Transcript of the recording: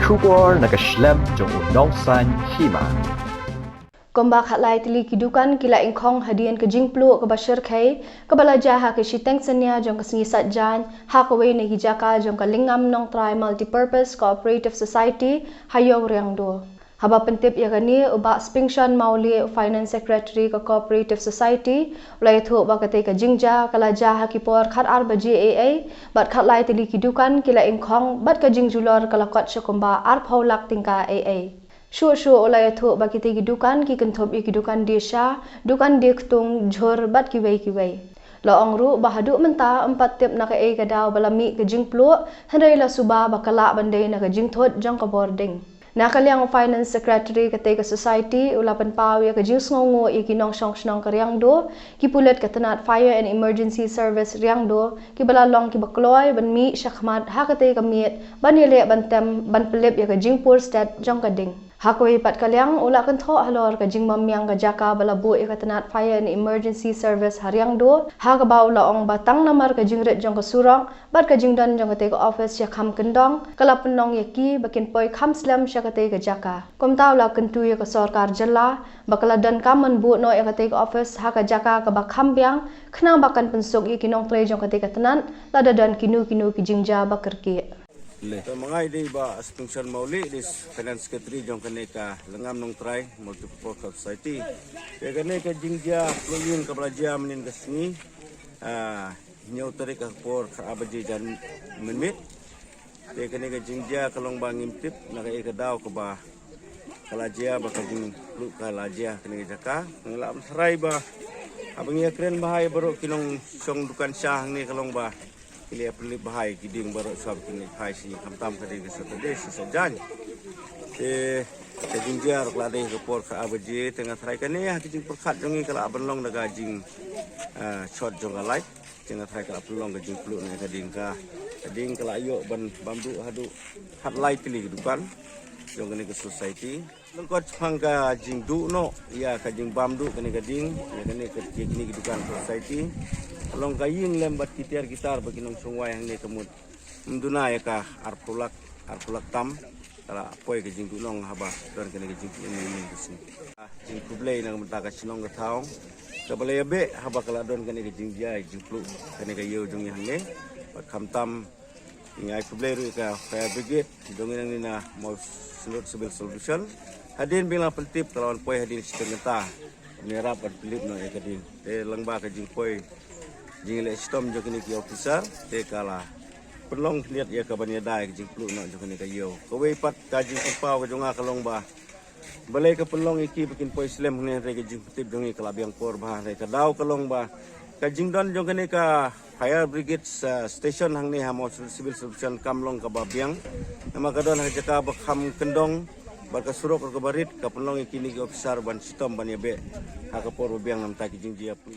Kubor nakaslem jong unongsan hima. Kombak hatlai tili kidukan kila ingkong hadian ke jingplu ke basir kai ke balaja ha ke shiteng senya jong ke sengisat jan ha ke wei ne hijaka jong ke lingam nong try multipurpose cooperative society hayong riang do. Haba pentip ya kani ubak Spingshan Mauli Finance Secretary ke Cooperative Society ulai thu ba kate ke jingja kalaja hakipor khat ar ba GAA bat khat lai tili kidukan kila ingkong bat ke jingjulor kalakot syakumba ar paulak tingka AA. Shu ulai thu ba kite kidukan ki kenthop kidukan desa dukan diktung jhor bat kiwei. Laong ru bahadu menta empat tip nak ai kadau balami ke jingplu hendai la suba bakala bandai nak jingthot jong ka boarding. Nakaliang Finance Secretary kate ke society ulapan pau ya ke jus ngongo ikinong song karyang do ki pulet ke tenat fire and emergency service riang do ki balalong ki bakloy ban mi syakmat ha kate ke miet ban yele ban tem ban pelip ya ke jingpur stat jong kading hakoi pat kaliang ula kan tho halor ke jing mamyang ke jaka balabu ya ke tenat fire and emergency service hariang do ha ke bau laong batang namar ke jingret jong ke surong bat ke jingdan jong kate ke office ya kham kendong kala penong ya ki bakin poi kham slam kate ke jaka kom taw la kentu ya ke sarkar jalla bakala dan kaman bu no ya kate ke office ha ke jaka ke bakham biang khna bakan pensuk ya kinong tre jong kate ke tenan lada dan kinu ki jingja bakerki le mangai di ba Spingshan Mauli di Finance Secretary jong kane ka lengam nong try multipurpose society ke kane ka jingja lulin ka belajar menin ke sini nyau tarik ka por ka abaji jan menmit de kene ka jingja kalong bangim tip nak ai ka daw ka ba kalajia ba ka jing lu kalajia kene jaka ngelam serai ba abang ya keren bahaya baru kinong song dukan syah ni kalong ba kili apli bahaya kiding baru sab kini hai si kamtam ka de satade si sajan ka jingja rak lade ka por ka abaji tengah serai kene ha kijing perkhat jongi kala abenlong daga jing shot jong alai tengah serai kala pelong ka jing plu ni ka dingka kading kala ayo ban bamdu hadu hat lai pilih dukan jong kene ke society lengkot pangka jing du no ya ka jing bamdu kene kading ya kene ke kini dukan society long kaying lembat kitar gitar bagi nong sungwai yang ni kemud menduna ya ka arpulak tam kala poi ke jing du nong haba dan kene ke jing ini kesini jing kublai nang mentaka sinong ke taong kabale be haba kala don kene ke jing jai jing plu kene ke yo jong yang ni kam tam ingai kublai ru ka fire brigade dong yang ni na mau civil solution hadin bila peltip kalau poi hadin setengah merap peltip no ya kadin te langba ke jing poi jing le stom jo kini ki officer te kala pelong lihat ya ka bania dai jing plu no jo kini ka yo ko wei pat ka jing pau ka jonga kalong ba balai ka pelong iki bikin poi slam ne re jing petip jongi kala biang por ba re ka dau kalong ba ka jing don jo kini ka fire brigade station hang ni hamo civil solution kamlong ka babiang nama ka don ha jaka ba kham kendong ba ka surok ka barit ka pelong iki ni ki officer ban stom ban ya be ha ka por biang nam ta ki jing dia plu